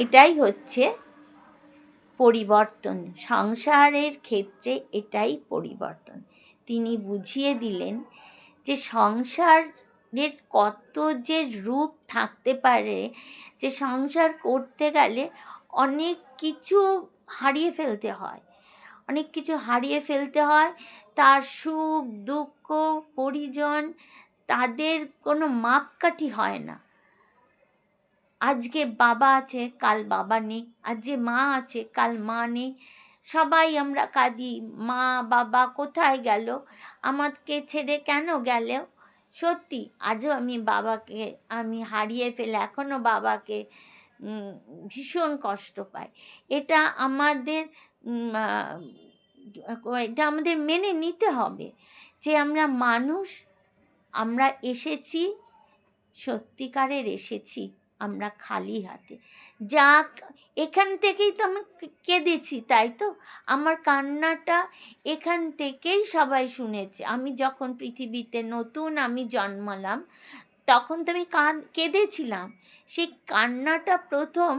এটাই হচ্ছে পরিবর্তন, সংসারের ক্ষেত্রে এটাই পরিবর্তন। তিনি বুঝিয়ে দিলেন যে সংসারের কত যে রূপ থাকতে পারে, যে সংসার করতে গেলে অনেক কিছু হারিয়ে ফেলতে হয়, অনেক কিছু হারিয়ে ফেলতে হয়। তার সুখ দুঃখ পরিজন তাদের কোনো মাপকাঠি হয় না। আজকে বাবা আছে, কাল বাবা নেই, আজ যে মা আছে, কাল মা নেই। সবাই আমরা কাঁদি, মা বাবা কোথায় গেল, আমাকে ছেড়ে কেন গেল। সত্যি আজও আমি হারিয়ে ফেলে এখনও বাবাকে ভীষণ কষ্ট পাই। এটা আমাদের মেনে নিতে হবে যে আমরা মানুষ, আমরা এসেছি, সত্যিকারের এসেছি আমরা খালি হাতে। যাক, এখান থেকেই তো আমি কেঁদেছি, তাই তো আমার কান্নাটা এখান থেকেই সবাই শুনেছে। আমি যখন পৃথিবীতে নতুন আমি জন্মালাম তখন তো আমি কেঁদেছিলাম। সেই কান্নাটা প্রথম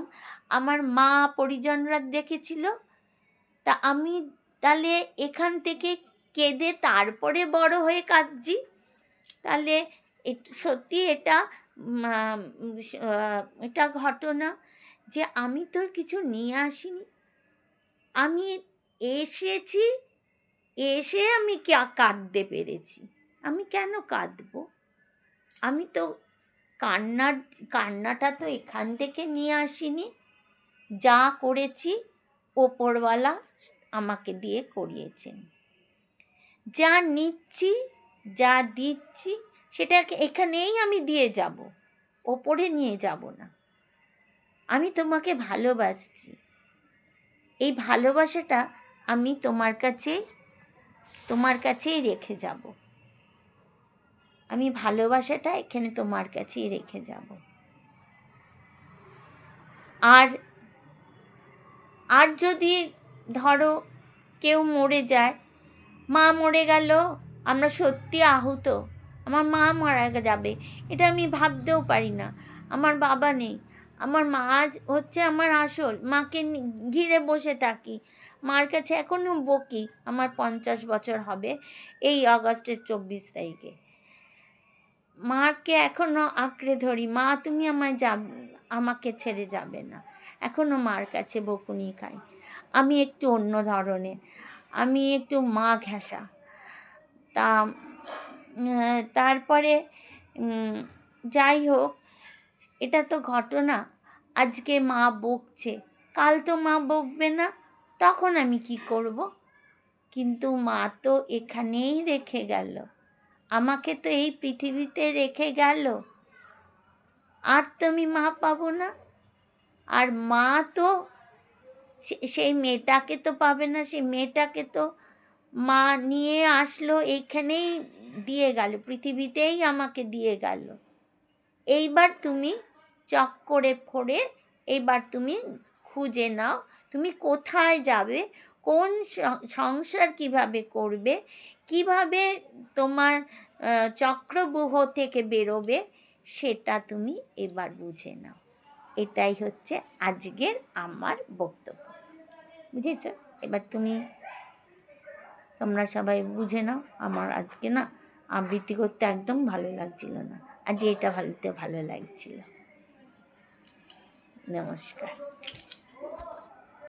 আমার মা পরিজনরা দেখেছিল। তা আমি তাহলে এখান থেকে কেঁদে তারপরে বড় হয়ে কাঁদছি। তাহলে সত্যি এটা ঘটনা যে আমি তো কিছু নিয়ে আসিনি, আমি এসেছি, এসে আমি কাঁদতে পেরেছি। আমি কেন কাঁদবো? আমি তো কান্নাটা তো এখান থেকে নিয়ে আসিনি। যা করেছি ওপরওয়ালা আমাকে দিয়ে করিয়েছেন। যা নিচ্ছি, যা দিচ্ছি সেটাকে এখানেই আমি দিয়ে যাব, ওপরে নিয়ে যাব না। আমি তোমাকে ভালোবাসছি, এই ভালোবাসাটা আমি তোমার কাছেই রেখে যাব। আমি ভালোবাসাটা এখানে তোমার কাছেই রেখে যাব। আর যদি ধরো কেউ মরে যায়, মা মরে গেল, আমরা সত্যি আহত, আমার মা মারা যাবে, এটা আমি ভাবতেও পারি না। আমার বাবা নেই, আমার মা হচ্ছে আমার আসল। মাকে ঘিরে বসে থাকি, মার কাছে এখনও বকি। আমার 50 বছর হবে এই আগস্টের 24 তারিখে। মাকে এখনও আঁকড়ে ধরি, মা তুমি আমাকে ছেড়ে যাবে না। এখনও মার কাছে বকুনি খাই। আমি একটু অন্য ধরনের, আমি একটু মা ঘেঁষা। তারপরে যাই হোক, এটা তো ঘটনা। আজকে মা বকছে, কাল তো মা বকবে না, তখন আমি কি করব? কিন্তু মা তো এখানেই রেখে গেল, আমাকে তো এই পৃথিবীতে রেখে গেল, আর তো আমি মা পাবো না। আর মা তো সেই মেয়েটাকে তো পাবে না, সেই মেয়েটাকে তো মা নিয়ে আসলো, এইখানেই দিয়ে গেল, পৃথিবীতেই আমাকে দিয়ে গেল। এইবার তুমি চক্করে পড়ে এইবার তুমি খুঁজে নাও, তুমি কোথায় যাবে, কোন সংসার কিভাবে করবে, কিভাবে তোমার চক্রব্যূহ থেকে বেরোবে, সেটা তুমি এবার বুঝে নাও। এটাই হচ্ছে আজকের আমার বক্তব্য, বুঝেছ? এবার তোমরা সবাই বুঝে নাও। আমার আজকে না আবৃত্তি করতে একদম ভালো লাগছিল না, আজ এটা ভালো লাগছিল। নমস্কার।